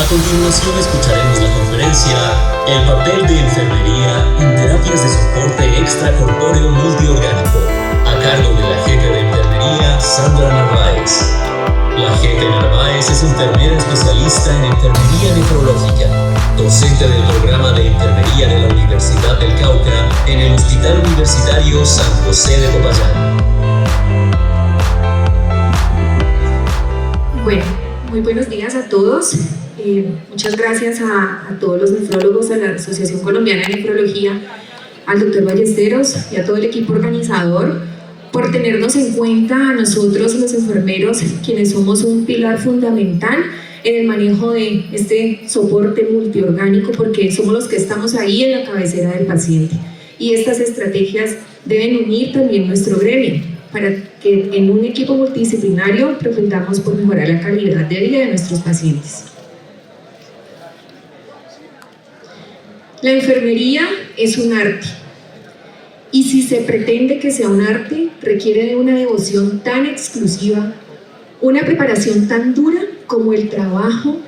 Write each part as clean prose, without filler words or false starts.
continuación escucharemos la conferencia El papel de enfermería en terapias de soporte extracorpóreo multiorgánico, a cargo de la jefe de enfermería Sandra Narváez. La jefe Narváez es enfermera especialista en enfermería nefrológica, docente del programa de enfermería de la Universidad del Cauca en el Hospital Universitario San José de Popayán. Bueno, muy buenos días a todos. Muchas gracias a todos los nefrólogos, a la Asociación Colombiana de Nefrología, al doctor Ballesteros y a todo el equipo organizador por tenernos en cuenta a nosotros los enfermeros, quienes somos un pilar fundamental en el manejo de este soporte multiorgánico, porque somos los que estamos ahí en la cabecera del paciente. Y estas estrategias deben unir también nuestro gremio, para que en un equipo multidisciplinario propendamos por mejorar la calidad de vida de nuestros pacientes. La enfermería es un arte, y si se pretende que sea un arte, requiere de una devoción tan exclusiva, una preparación tan dura como el trabajo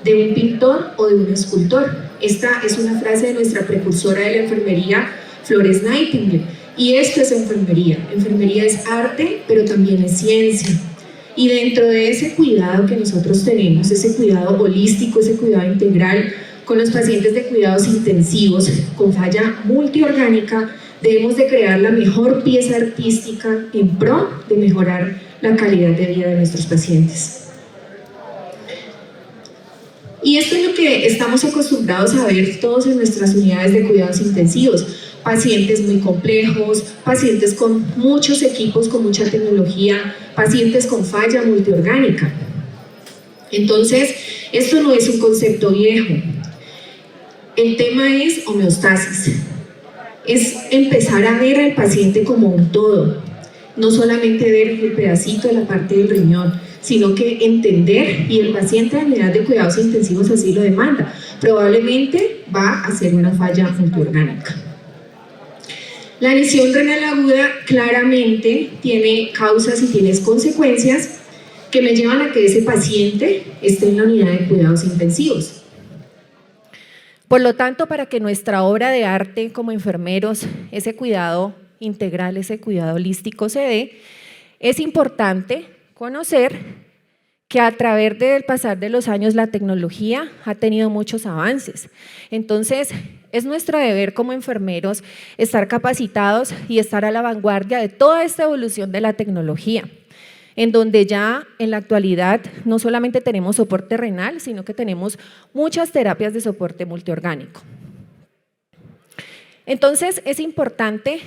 de un pintor o de un escultor. Esta es una frase de nuestra precursora de la enfermería, Florence Nightingale, y esto es enfermería. Enfermería es arte, pero también es ciencia. Y dentro de ese cuidado que nosotros tenemos, ese cuidado holístico, ese cuidado integral, con los pacientes de cuidados intensivos con falla multiorgánica, debemos de crear la mejor pieza artística en pro de mejorar la calidad de vida de nuestros pacientes. Y esto es lo que estamos acostumbrados a ver todos en nuestras unidades de cuidados intensivos: pacientes muy complejos, pacientes con muchos equipos, con mucha tecnología, pacientes con falla multiorgánica. Entonces, esto no es un concepto viejo. El tema es homeostasis. Es empezar a ver al paciente como un todo, no solamente ver el pedacito de la parte del riñón, sino que entender, y el paciente de la unidad de cuidados intensivos así lo demanda, probablemente va a ser una falla multiorgánica. La lesión renal aguda claramente tiene causas y tiene consecuencias que me llevan a que ese paciente esté en la unidad de cuidados intensivos. Por lo tanto, para que nuestra obra de arte como enfermeros, ese cuidado integral, ese cuidado holístico se dé, es importante conocer que a través del pasar de los años la tecnología ha tenido muchos avances. Entonces, es nuestro deber como enfermeros estar capacitados y estar a la vanguardia de toda esta evolución de la tecnología, en donde ya en la actualidad no solamente tenemos soporte renal, sino que tenemos muchas terapias de soporte multiorgánico. Entonces, es importante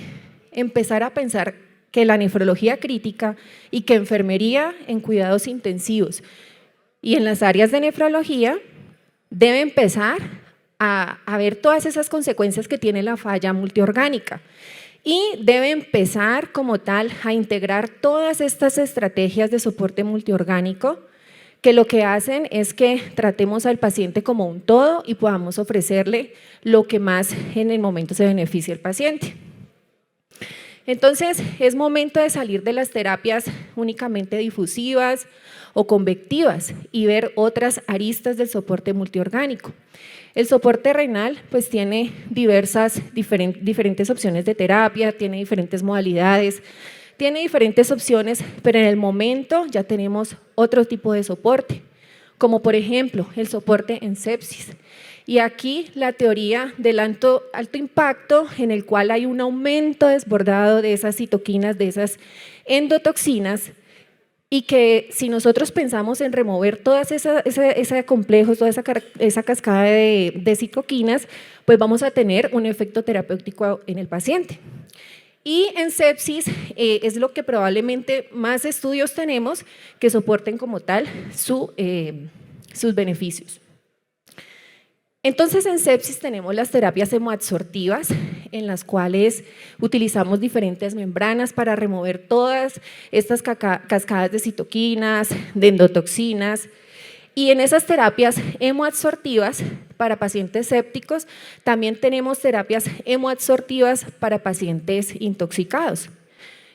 empezar a pensar que la nefrología crítica y que enfermería en cuidados intensivos y en las áreas de nefrología debe empezar a ver todas esas consecuencias que tiene la falla multiorgánica y debe empezar como tal a integrar todas estas estrategias de soporte multiorgánico que lo que hacen es que tratemos al paciente como un todo y podamos ofrecerle lo que más en el momento se beneficie al paciente. Entonces, es momento de salir de las terapias únicamente difusivas o convectivas y ver otras aristas del soporte multiorgánico. El soporte renal pues tiene diferentes opciones de terapia, tiene diferentes modalidades, tiene diferentes opciones, pero en el momento ya tenemos otro tipo de soporte, como por ejemplo el soporte en sepsis. Y aquí la teoría del alto impacto, en el cual hay un aumento desbordado de esas citoquinas, de esas endotoxinas, y que si nosotros pensamos en remover todas ese complejo, toda esa cascada de citoquinas, pues vamos a tener un efecto terapéutico en el paciente. Y en sepsis es lo que probablemente más estudios tenemos que soporten como tal sus beneficios. Entonces, en sepsis tenemos las terapias hemoabsortivas, en las cuales utilizamos diferentes membranas para remover todas estas cascadas de citoquinas, de endotoxinas, y en esas terapias hemoabsortivas para pacientes sépticos también tenemos terapias hemoabsortivas para pacientes intoxicados.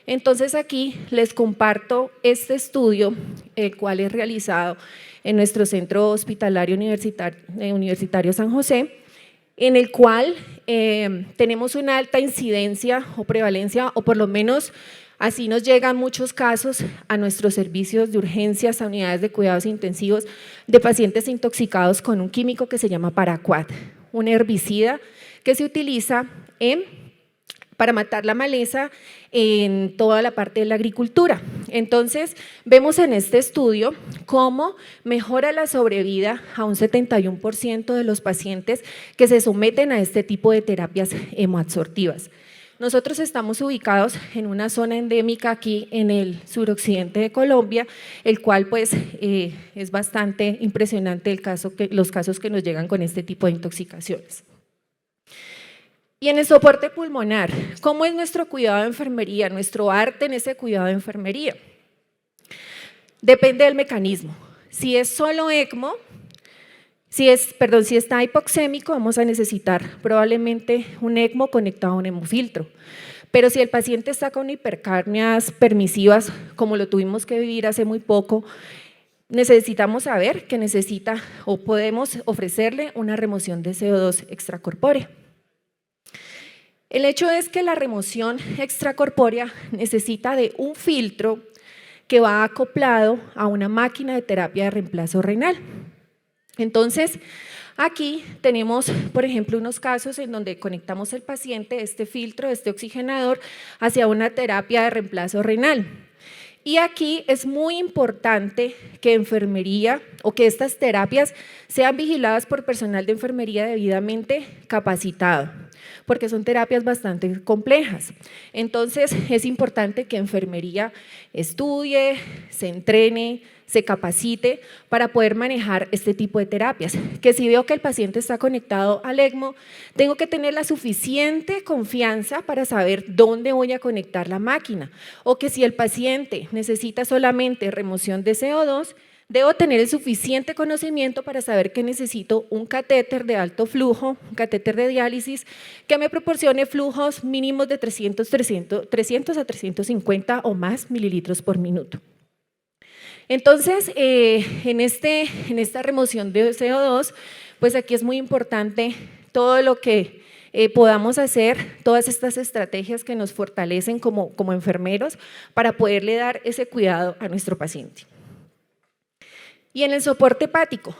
Entonces aquí les comparto este estudio, el cual es realizado en nuestro centro hospitalario universitario San José, en el cual tenemos una alta incidencia o prevalencia, o por lo menos así nos llegan muchos casos a nuestros servicios de urgencias, a unidades de cuidados intensivos, de pacientes intoxicados con un químico que se llama paraquat, un herbicida que se utiliza para matar la maleza en toda la parte de la agricultura. Entonces, vemos en este estudio cómo mejora la sobrevida a un 71% de los pacientes que se someten a este tipo de terapias hemoabsortivas. Nosotros estamos ubicados en una zona endémica aquí en el suroccidente de Colombia, el cual pues es bastante impresionante los casos que nos llegan con este tipo de intoxicaciones. Y en el soporte pulmonar, ¿cómo es nuestro cuidado de enfermería, nuestro arte en ese cuidado de enfermería? Depende del mecanismo. Si es solo ECMO, si está hipoxémico, vamos a necesitar probablemente un ECMO conectado a un hemofiltro. Pero si el paciente está con hipercapnias permisivas, como lo tuvimos que vivir hace muy poco, necesitamos saber que necesita o podemos ofrecerle una remoción de CO2 extracorpórea. El hecho es que la remoción extracorpórea necesita de un filtro que va acoplado a una máquina de terapia de reemplazo renal. Entonces, aquí tenemos, por ejemplo, unos casos en donde conectamos al paciente, este filtro, este oxigenador, hacia una terapia de reemplazo renal. Y aquí es muy importante que enfermería o que estas terapias sean vigiladas por personal de enfermería debidamente capacitado, porque son terapias bastante complejas. Entonces es importante que enfermería estudie, se entrene, se capacite para poder manejar este tipo de terapias. Que si veo que el paciente está conectado al ECMO, tengo que tener la suficiente confianza para saber dónde voy a conectar la máquina. O que si el paciente necesita solamente remoción de CO2, debo tener el suficiente conocimiento para saber que necesito un catéter de alto flujo, un catéter de diálisis, que me proporcione flujos mínimos de 300 a 350 o más mililitros por minuto. Entonces, en esta remoción de CO2, pues aquí es muy importante todo lo que podamos hacer, todas estas estrategias que nos fortalecen como enfermeros para poderle dar ese cuidado a nuestro paciente. Y en el soporte hepático,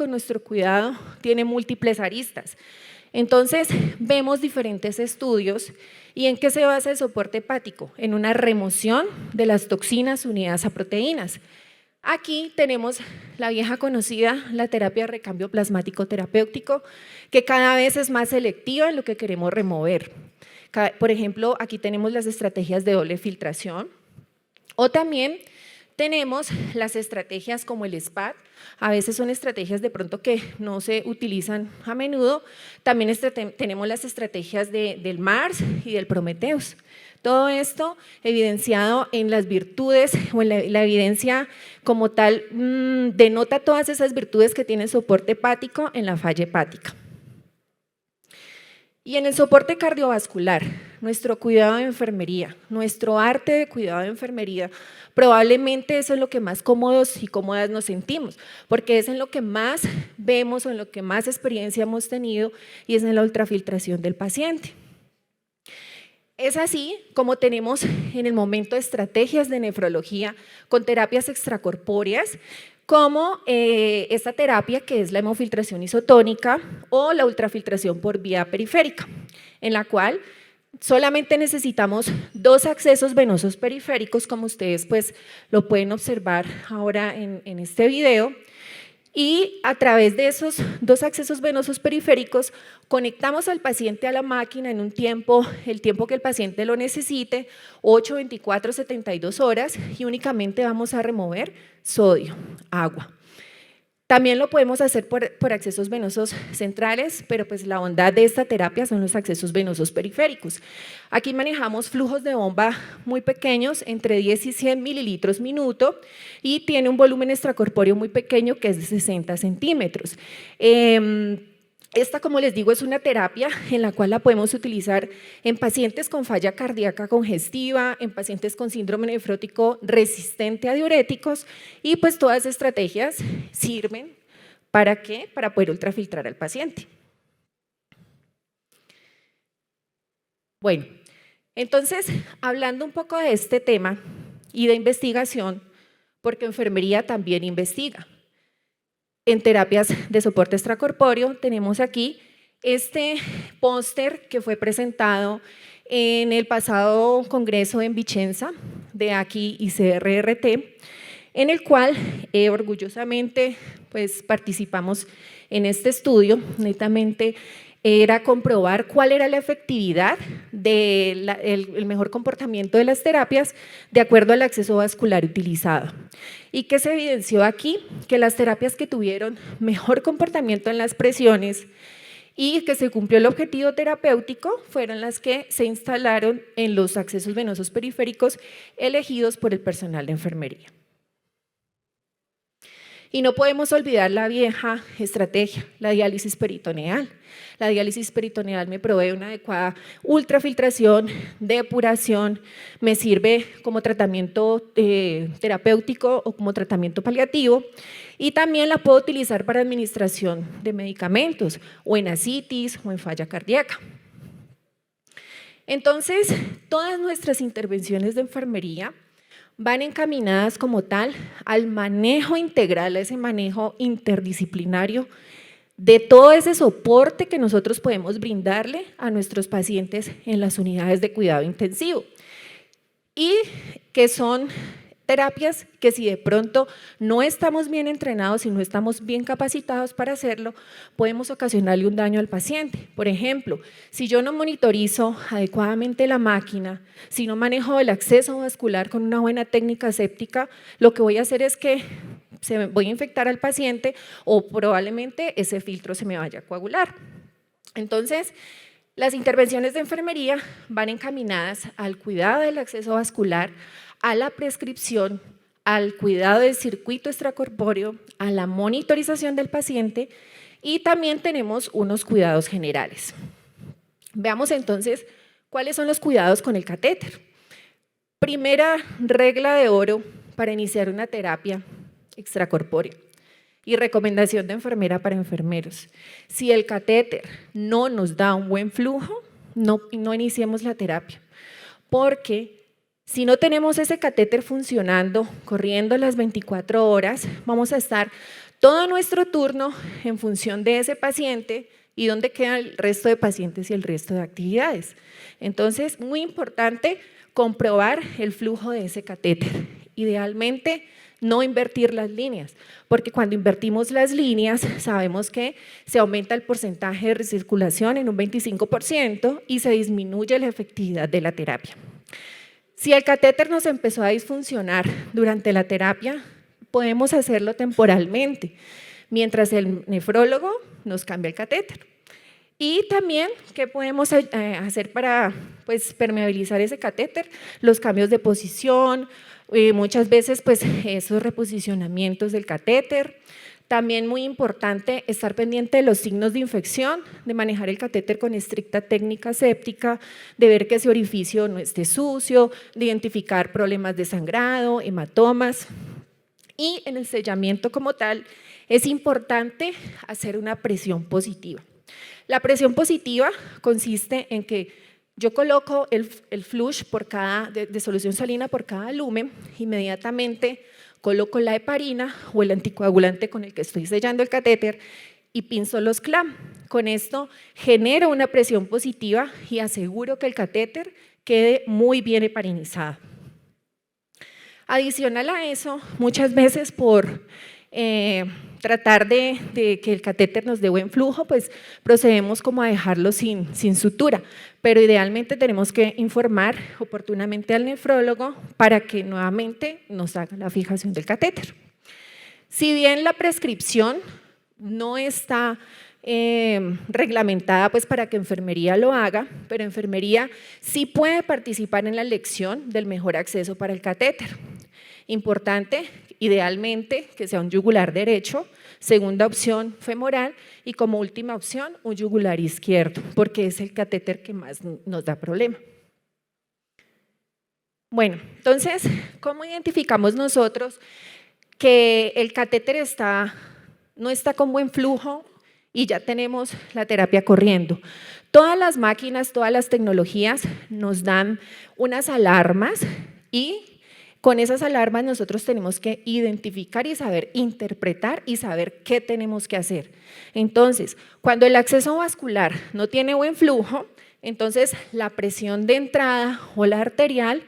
nuestro cuidado tiene múltiples aristas. Entonces, vemos diferentes estudios. ¿Y en qué se basa el soporte hepático? En una remoción de las toxinas unidas a proteínas. Aquí tenemos la vieja conocida, la terapia de recambio plasmático terapéutico, que cada vez es más selectiva en lo que queremos remover. Por ejemplo, aquí tenemos las estrategias de doble filtración, o también tenemos las estrategias como el SPAT, a veces son estrategias de pronto que no se utilizan a menudo. También tenemos las estrategias del MARS y del Prometheus. Todo esto evidenciado en las virtudes o en la evidencia como tal denota todas esas virtudes que tiene el soporte hepático en la falla hepática. Y en el soporte cardiovascular, nuestro cuidado de enfermería, nuestro arte de cuidado de enfermería, probablemente eso es lo que más cómodos y cómodas nos sentimos, porque es en lo que más vemos o en lo que más experiencia hemos tenido y es en la ultrafiltración del paciente. Es así como tenemos en el momento estrategias de nefrología con terapias extracorpóreas, como esta terapia que es la hemofiltración isotónica o la ultrafiltración por vía periférica, en la cual solamente necesitamos 2 accesos venosos periféricos, como ustedes pues lo pueden observar ahora en este video, y a través de esos 2 accesos venosos periféricos conectamos al paciente a la máquina en el tiempo que el paciente lo necesite, 8, 24, 72 horas, y únicamente vamos a remover sodio, agua. También lo podemos hacer por accesos venosos centrales, pero pues la bondad de esta terapia son los accesos venosos periféricos. Aquí manejamos flujos de bomba muy pequeños, entre 10 y 100 mililitros minuto, y tiene un volumen extracorpóreo muy pequeño que es de 60 centímetros. Esta, como les digo, es una terapia en la cual la podemos utilizar en pacientes con falla cardíaca congestiva, en pacientes con síndrome nefrótico resistente a diuréticos, y pues todas las estrategias sirven ¿para qué? Para poder ultrafiltrar al paciente. Bueno, entonces, hablando un poco de este tema y de investigación, porque enfermería también investiga. En terapias de soporte extracorpóreo tenemos aquí este póster que fue presentado en el pasado congreso en Vicenza de ACI y CRRT, en el cual orgullosamente pues, participamos en este estudio. Netamente era comprobar cuál era la efectividad del mejor comportamiento de las terapias de acuerdo al acceso vascular utilizado. ¿Y qué se evidenció aquí? Que las terapias que tuvieron mejor comportamiento en las presiones y que se cumplió el objetivo terapéutico fueron las que se instalaron en los accesos venosos periféricos elegidos por el personal de enfermería. Y no podemos olvidar la vieja estrategia, la diálisis peritoneal. La diálisis peritoneal me provee una adecuada ultrafiltración, depuración, me sirve como tratamiento terapéutico o como tratamiento paliativo, y también la puedo utilizar para administración de medicamentos o en ascitis o en falla cardíaca. Entonces, todas nuestras intervenciones de enfermería van encaminadas como tal al manejo integral, a ese manejo interdisciplinario de todo ese soporte que nosotros podemos brindarle a nuestros pacientes en las unidades de cuidado intensivo, y que son terapias que si de pronto no estamos bien entrenados y no estamos bien capacitados para hacerlo, podemos ocasionarle un daño al paciente. Por ejemplo, si yo no monitorizo adecuadamente la máquina, si no manejo el acceso vascular con una buena técnica séptica, lo que voy a hacer es que voy a infectar al paciente o probablemente ese filtro se me vaya a coagular. Entonces, las intervenciones de enfermería van encaminadas al cuidado del acceso vascular, a la prescripción, al cuidado del circuito extracorpóreo, a la monitorización del paciente, y también tenemos unos cuidados generales. Veamos entonces cuáles son los cuidados con el catéter. Primera regla de oro para iniciar una terapia extracorpórea y recomendación de enfermera para enfermeros: si el catéter no nos da un buen flujo, no iniciemos la terapia, porque si no tenemos ese catéter funcionando, corriendo las 24 horas, vamos a estar todo nuestro turno en función de ese paciente y dónde queda el resto de pacientes y el resto de actividades. Entonces, muy importante comprobar el flujo de ese catéter. Idealmente, no invertir las líneas, porque cuando invertimos las líneas sabemos que se aumenta el porcentaje de recirculación en un 25% y se disminuye la efectividad de la terapia. Si el catéter nos empezó a disfuncionar durante la terapia, podemos hacerlo temporalmente, mientras el nefrólogo nos cambia el catéter. Y también, ¿qué podemos hacer para permeabilizar ese catéter? Los cambios de posición, muchas veces esos reposicionamientos del catéter. También muy importante estar pendiente de los signos de infección, de manejar el catéter con estricta técnica séptica, de ver que ese orificio no esté sucio, de identificar problemas de sangrado, hematomas. Y en el sellamiento como tal es importante hacer una presión positiva. La presión positiva consiste en que yo coloco el flush de solución salina por cada lumen, inmediatamente coloco la heparina o el anticoagulante con el que estoy sellando el catéter y pinzo los clamp. Con esto genero una presión positiva y aseguro que el catéter quede muy bien heparinizado. Adicional a eso, muchas veces por tratar de que el catéter nos dé buen flujo, procedemos como a dejarlo sin sutura, pero idealmente tenemos que informar oportunamente al nefrólogo para que nuevamente nos haga la fijación del catéter. Si bien la prescripción no está reglamentada para que enfermería lo haga, pero enfermería sí puede participar en la elección del mejor acceso para el catéter. Importante idealmente que sea un yugular derecho, segunda opción femoral y como última opción un yugular izquierdo, porque es el catéter que más nos da problema. Bueno, entonces, ¿cómo identificamos nosotros que el catéter no está con buen flujo y ya tenemos la terapia corriendo? Todas las máquinas, todas las tecnologías nos dan unas alarmas y con esas alarmas nosotros tenemos que identificar y saber interpretar y saber qué tenemos que hacer. Entonces, cuando el acceso vascular no tiene buen flujo, entonces la presión de entrada o la arterial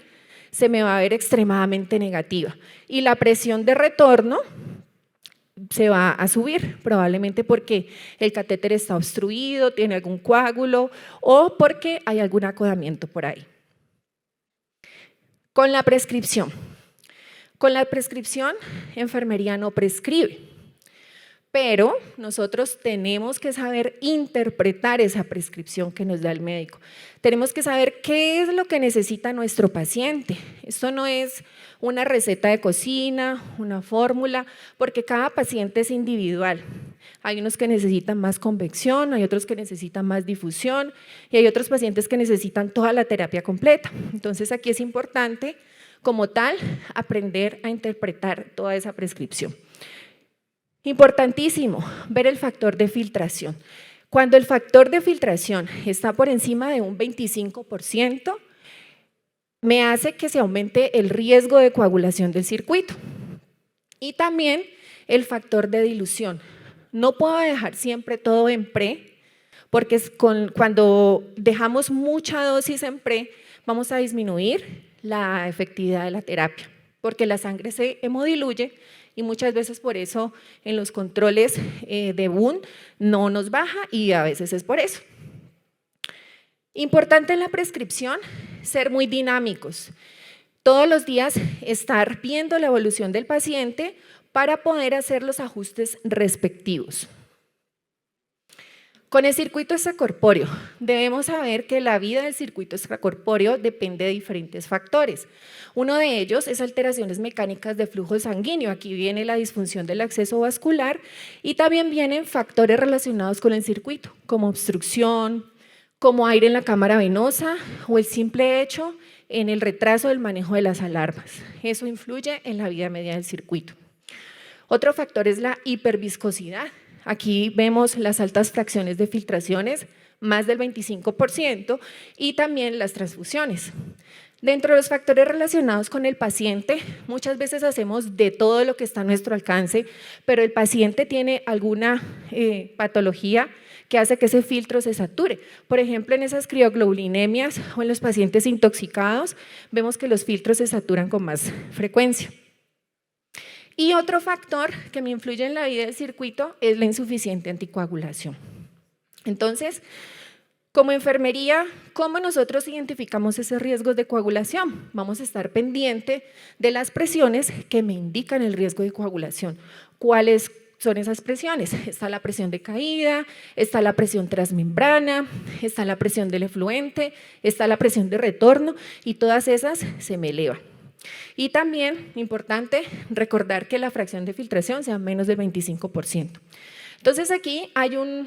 se me va a ver extremadamente negativa y la presión de retorno se va a subir, probablemente porque el catéter está obstruido, tiene algún coágulo o porque hay algún acodamiento por ahí. Con la prescripción. Con la prescripción, enfermería no prescribe, pero nosotros tenemos que saber interpretar esa prescripción que nos da el médico. Tenemos que saber qué es lo que necesita nuestro paciente. Esto no es una receta de cocina, una fórmula, porque cada paciente es individual. Hay unos que necesitan más convección, hay otros que necesitan más difusión y hay otros pacientes que necesitan toda la terapia completa. Entonces aquí es importante, como tal, aprender a interpretar toda esa prescripción. Importantísimo, ver el factor de filtración. Cuando el factor de filtración está por encima de un 25%, me hace que se aumente el riesgo de coagulación del circuito. Y también el factor de dilución. No puedo dejar siempre todo en pre, porque cuando dejamos mucha dosis en pre, vamos a disminuir la efectividad de la terapia, porque la sangre se hemodiluye y muchas veces por eso en los controles de BUN no nos baja y a veces es por eso. Importante en la prescripción, ser muy dinámicos. Todos los días estar viendo la evolución del paciente para poder hacer los ajustes respectivos. Con el circuito extracorpóreo, debemos saber que la vida del circuito extracorpóreo depende de diferentes factores. Uno de ellos es alteraciones mecánicas de flujo sanguíneo. Aquí viene la disfunción del acceso vascular y también vienen factores relacionados con el circuito, como obstrucción, como aire en la cámara venosa o el simple hecho en el retraso del manejo de las alarmas. Eso influye en la vida media del circuito. Otro factor es la hiperviscosidad. Aquí vemos las altas fracciones de filtraciones, más del 25%, y también las transfusiones. Dentro de los factores relacionados con el paciente, muchas veces hacemos de todo lo que está a nuestro alcance, pero el paciente tiene alguna patología que hace que ese filtro se sature. Por ejemplo, en esas crioglobulinemias o en los pacientes intoxicados, vemos que los filtros se saturan con más frecuencia. Y otro factor que me influye en la vida del circuito es la insuficiente anticoagulación. Entonces, como enfermería, ¿cómo nosotros identificamos esos riesgos de coagulación? Vamos a estar pendiente de las presiones que me indican el riesgo de coagulación. ¿Cuáles son esas presiones? Está la presión de caída, está la presión transmembrana, está la presión del efluente, está la presión de retorno y todas esas se me elevan. Y también, importante, recordar que la fracción de filtración sea menos del 25%. Entonces aquí hay un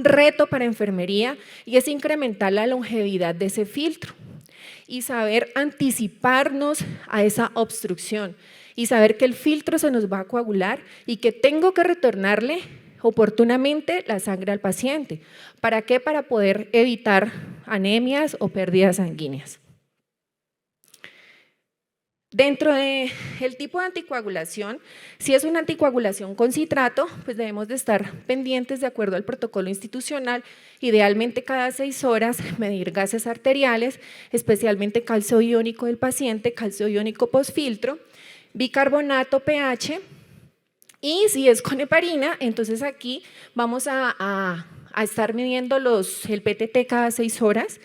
reto para enfermería y es incrementar la longevidad de ese filtro y saber anticiparnos a esa obstrucción y saber que el filtro se nos va a coagular y que tengo que retornarle oportunamente la sangre al paciente. ¿Para qué? Para poder evitar anemias o pérdidas sanguíneas. Dentro del tipo de anticoagulación, si es una anticoagulación con citrato, pues debemos de estar pendientes de acuerdo al protocolo institucional, idealmente cada 6 horas medir gases arteriales, especialmente calcio iónico del paciente, calcio iónico postfiltro, bicarbonato pH y si es con heparina, entonces aquí vamos a estar midiendo el PTT cada 6 horas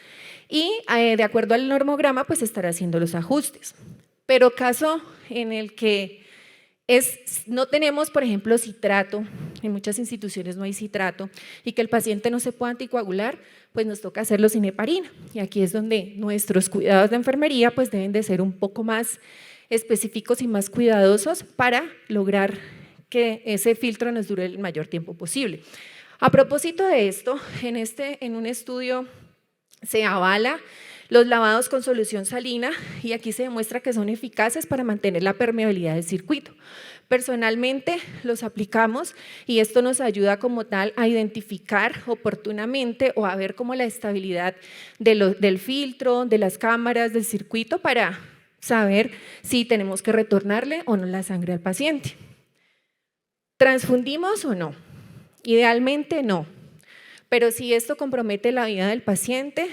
y de acuerdo al normograma pues estar haciendo los ajustes. Pero caso en el que no tenemos, por ejemplo, citrato, en muchas instituciones no hay citrato, y que el paciente no se pueda anticoagular, pues nos toca hacerlo sin heparina. Y aquí es donde nuestros cuidados de enfermería pues deben de ser un poco más específicos y más cuidadosos para lograr que ese filtro nos dure el mayor tiempo posible. A propósito de esto, en un estudio se avala los lavados con solución salina y aquí se demuestra que son eficaces para mantener la permeabilidad del circuito. Personalmente los aplicamos y esto nos ayuda como tal a identificar oportunamente o a ver como la estabilidad del filtro, de las cámaras, del circuito para saber si tenemos que retornarle o no la sangre al paciente. ¿Transfundimos o no? Idealmente no, pero si esto compromete la vida del paciente,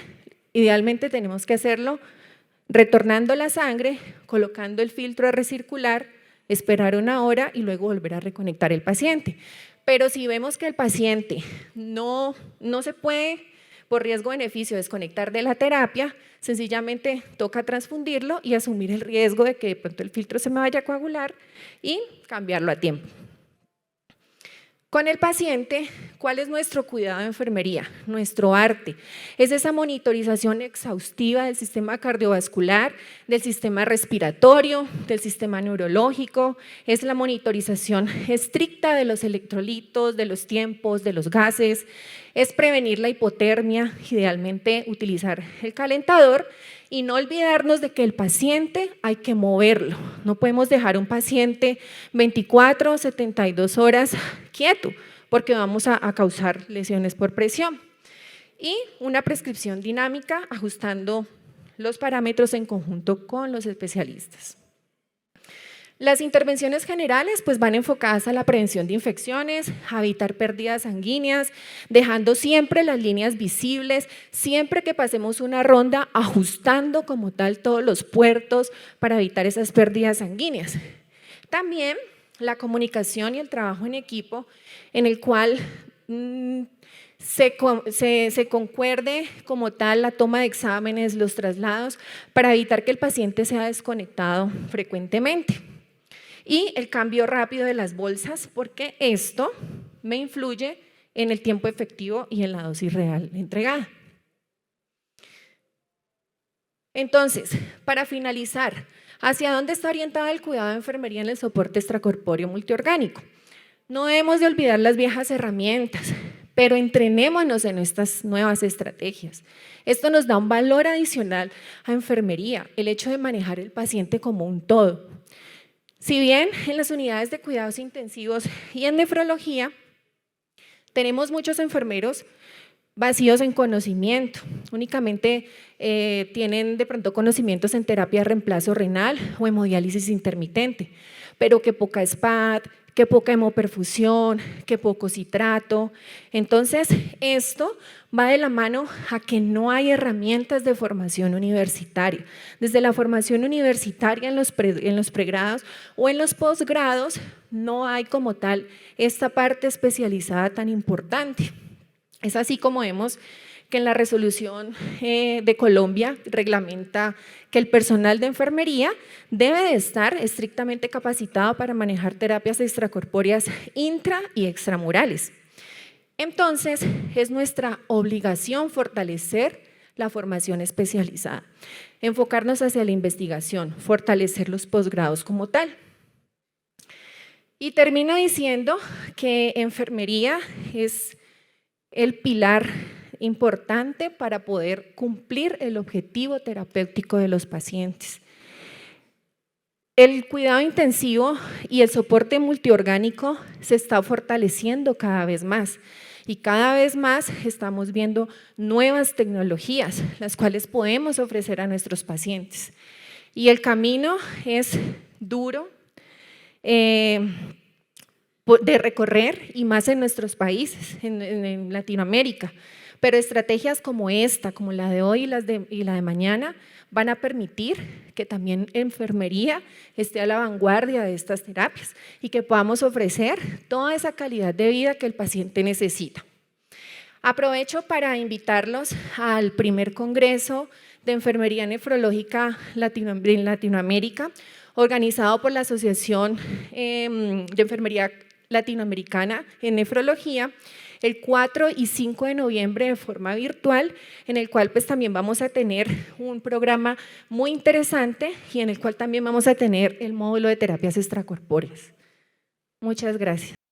idealmente tenemos que hacerlo retornando la sangre, colocando el filtro a recircular, esperar 1 hora y luego volver a reconectar el paciente. Pero si vemos que el paciente no se puede, por riesgo-beneficio, desconectar de la terapia, sencillamente toca transfundirlo y asumir el riesgo de que de pronto el filtro se me vaya a coagular y cambiarlo a tiempo. Con el paciente, ¿cuál es nuestro cuidado de enfermería? Nuestro arte. Es esa monitorización exhaustiva del sistema cardiovascular, del sistema respiratorio, del sistema neurológico, es la monitorización estricta de los electrolitos, de los tiempos, de los gases, es prevenir la hipotermia, idealmente utilizar el calentador y no olvidarnos de que el paciente hay que moverlo. No podemos dejar un paciente 24 o 72 horas quieto porque vamos a causar lesiones por presión. Y una prescripción dinámica ajustando los parámetros en conjunto con los especialistas. Las intervenciones generales pues van enfocadas a la prevención de infecciones, a evitar pérdidas sanguíneas, dejando siempre las líneas visibles, siempre que pasemos una ronda, ajustando como tal todos los puertos para evitar esas pérdidas sanguíneas. También la comunicación y el trabajo en equipo en el cual se concuerde como tal la toma de exámenes, los traslados, para evitar que el paciente sea desconectado frecuentemente. Y el cambio rápido de las bolsas, porque esto me influye en el tiempo efectivo y en la dosis real entregada. Entonces, para finalizar, ¿hacia dónde está orientado el cuidado de enfermería en el soporte extracorpóreo multiorgánico? No hemos de olvidar las viejas herramientas, pero entrenémonos en estas nuevas estrategias. Esto nos da un valor adicional a enfermería, el hecho de manejar el paciente como un todo. Si bien en las unidades de cuidados intensivos y en nefrología tenemos muchos enfermeros vacíos en conocimiento, únicamente tienen de pronto conocimientos en terapia de reemplazo renal o hemodiálisis intermitente, pero que poca SPAD, que poca hemoperfusión, que poco citrato. Entonces, esto va de la mano a que no hay herramientas de formación universitaria. Desde la formación universitaria en los pregrados o en los posgrados, no hay como tal esta parte especializada tan importante. Es así como vemos que en la resolución de Colombia reglamenta que el personal de enfermería debe de estar estrictamente capacitado para manejar terapias extracorpóreas intra y extramurales. Entonces, es nuestra obligación fortalecer la formación especializada, enfocarnos hacia la investigación, fortalecer los posgrados como tal. Y termino diciendo que enfermería es el pilar importante para poder cumplir el objetivo terapéutico de los pacientes. El cuidado intensivo y el soporte multiorgánico se está fortaleciendo cada vez más y cada vez más estamos viendo nuevas tecnologías, las cuales podemos ofrecer a nuestros pacientes. Y el camino es duro de recorrer y más en nuestros países, en Latinoamérica. Pero estrategias como esta, como la de hoy y la de mañana, van a permitir que también enfermería esté a la vanguardia de estas terapias y que podamos ofrecer toda esa calidad de vida que el paciente necesita. Aprovecho para invitarlos al primer Congreso de Enfermería Nefrológica en Latinoamérica, organizado por la Asociación de Enfermería Latinoamericana en Nefrología. el 4 y 5 de noviembre de forma virtual, en el cual pues también vamos a tener un programa muy interesante y en el cual también vamos a tener el módulo de terapias extracorpóreas. Muchas gracias.